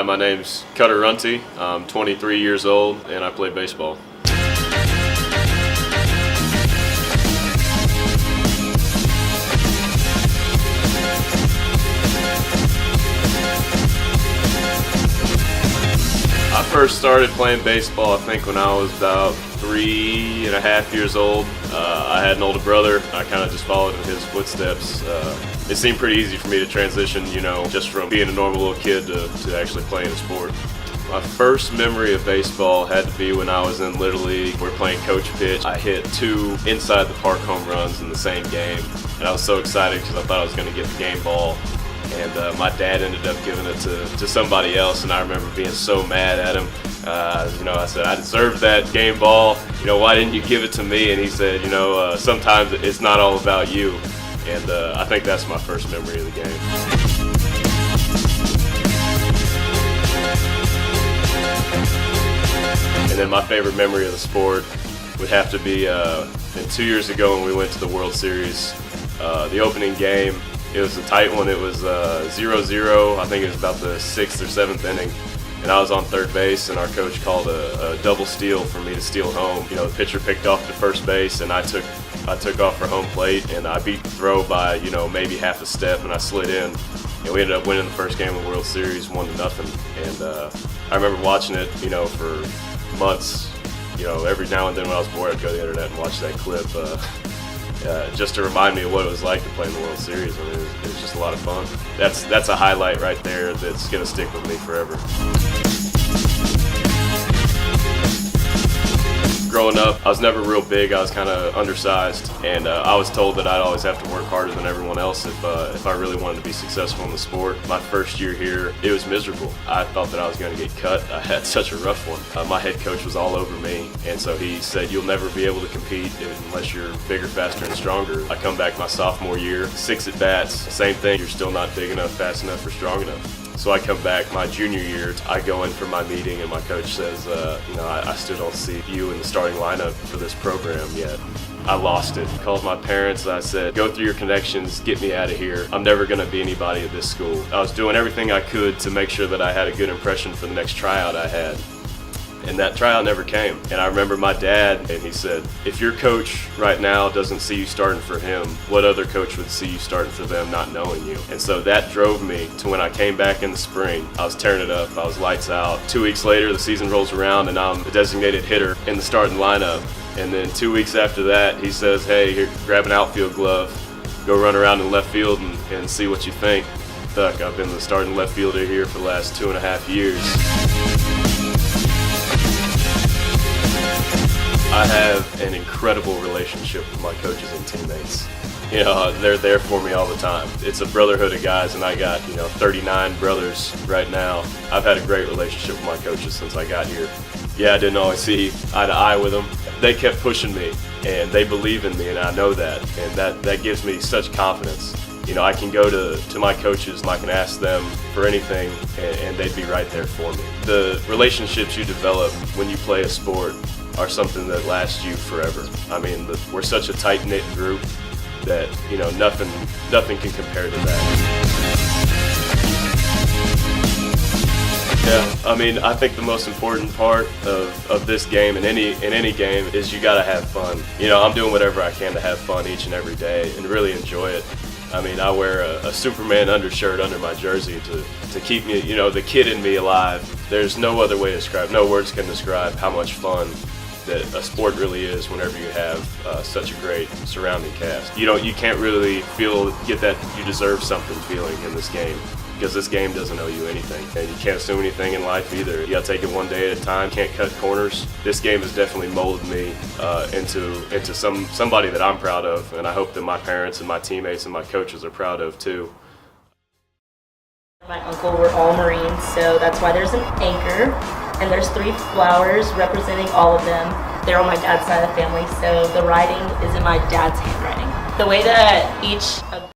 my name's Runte. I'm 23 years old and I play baseball. I first started playing baseball, I think, when I was about 3.5 years old. I had an older brother. I kind of just followed in his footsteps. It seemed pretty easy for me to transition, just from being a normal little kid to actually playing a sport. My first memory of baseball had to be when I was in Little League. We were playing coach pitch. I hit 2 inside the park home runs in the same game, and I was so excited because I thought I was going to get the game ball. And my dad ended up giving it to somebody else, and I remember being so mad at him. I said, I deserved that game ball. Why didn't you give it to me? And he said, sometimes it's not all about you. And I think that's my first memory of the game. And then my favorite memory of the sport would have to be 2 years ago when we went to the World Series. The opening game, it was a tight one. It was 0-0. I think it was about the 6th or 7th inning. And I was on third base, and our coach called a double steal for me to steal home. The pitcher picked off to first base, and I took off for home plate, and I beat the throw by maybe half a step, and I slid in. And we ended up winning the first game of the World Series 1-0. And I remember watching it, for months. Every now and then when I was bored, I'd go to the internet and watch that clip. Just to remind me of what it was like to play in the World Series. I mean, it was just a lot of fun. That's a highlight right there that's going to stick with me forever. Growing up, I was never real big. I was kind of undersized, and I was told that I'd always have to work harder than everyone else if I really wanted to be successful in the sport. My first year here, it was miserable. I thought that I was going to get cut. I had such a rough one. My head coach was all over me, and so he said, you'll never be able to compete unless you're bigger, faster, and stronger. I come back my sophomore year, 6 at-bats, same thing. You're still not big enough, fast enough, or strong enough. So I come back my junior year, I go in for my meeting, and my coach says, I still don't see you in the starting lineup for this program yet. I lost it. Called my parents, I said, go through your connections, get me out of here. I'm never gonna be anybody at this school. I was doing everything I could to make sure that I had a good impression for the next tryout I had. And that tryout never came. And I remember my dad, and he said, if your coach right now doesn't see you starting for him, what other coach would see you starting for them not knowing you? And so that drove me to when I came back in the spring. I was tearing it up, I was lights out. 2 weeks later, the season rolls around, and I'm the designated hitter in the starting lineup. And then 2 weeks after that, he says, hey, here, grab an outfield glove, go run around in left field and see what you think. Fuck, I've been the starting left fielder here for the last 2.5 years. I have an incredible relationship with my coaches and teammates. They're there for me all the time. It's a brotherhood of guys, and I got, 39 brothers right now. I've had a great relationship with my coaches since I got here. Yeah, I didn't always see eye to eye with them. They kept pushing me, and they believe in me, and I know that. And that gives me such confidence. I can go to my coaches and I can ask them for anything, and they'd be right there for me. The relationships you develop when you play a sport are something that lasts you forever. I mean, we're such a tight-knit group that, nothing can compare to that. Yeah, I mean, I think the most important part of this game, in any game, is you gotta have fun. I'm doing whatever I can to have fun each and every day and really enjoy it. I mean, I wear a Superman undershirt under my jersey to keep me, the kid in me alive. There's no other way to describe, no words can describe how much fun that a sport really is whenever you have such a great surrounding cast. You can't really get that you deserve something feeling in this game, because this game doesn't owe you anything, and you can't assume anything in life either. You gotta take it one day at a time. Can't cut corners. This game has definitely molded me into somebody that I'm proud of, and I hope that my parents and my teammates and my coaches are proud of too. My uncle were all Marines, so that's why there's an anchor, and there's 3 flowers representing all of them. They're on my dad's side of the family, so the writing is in my dad's handwriting. The way that each of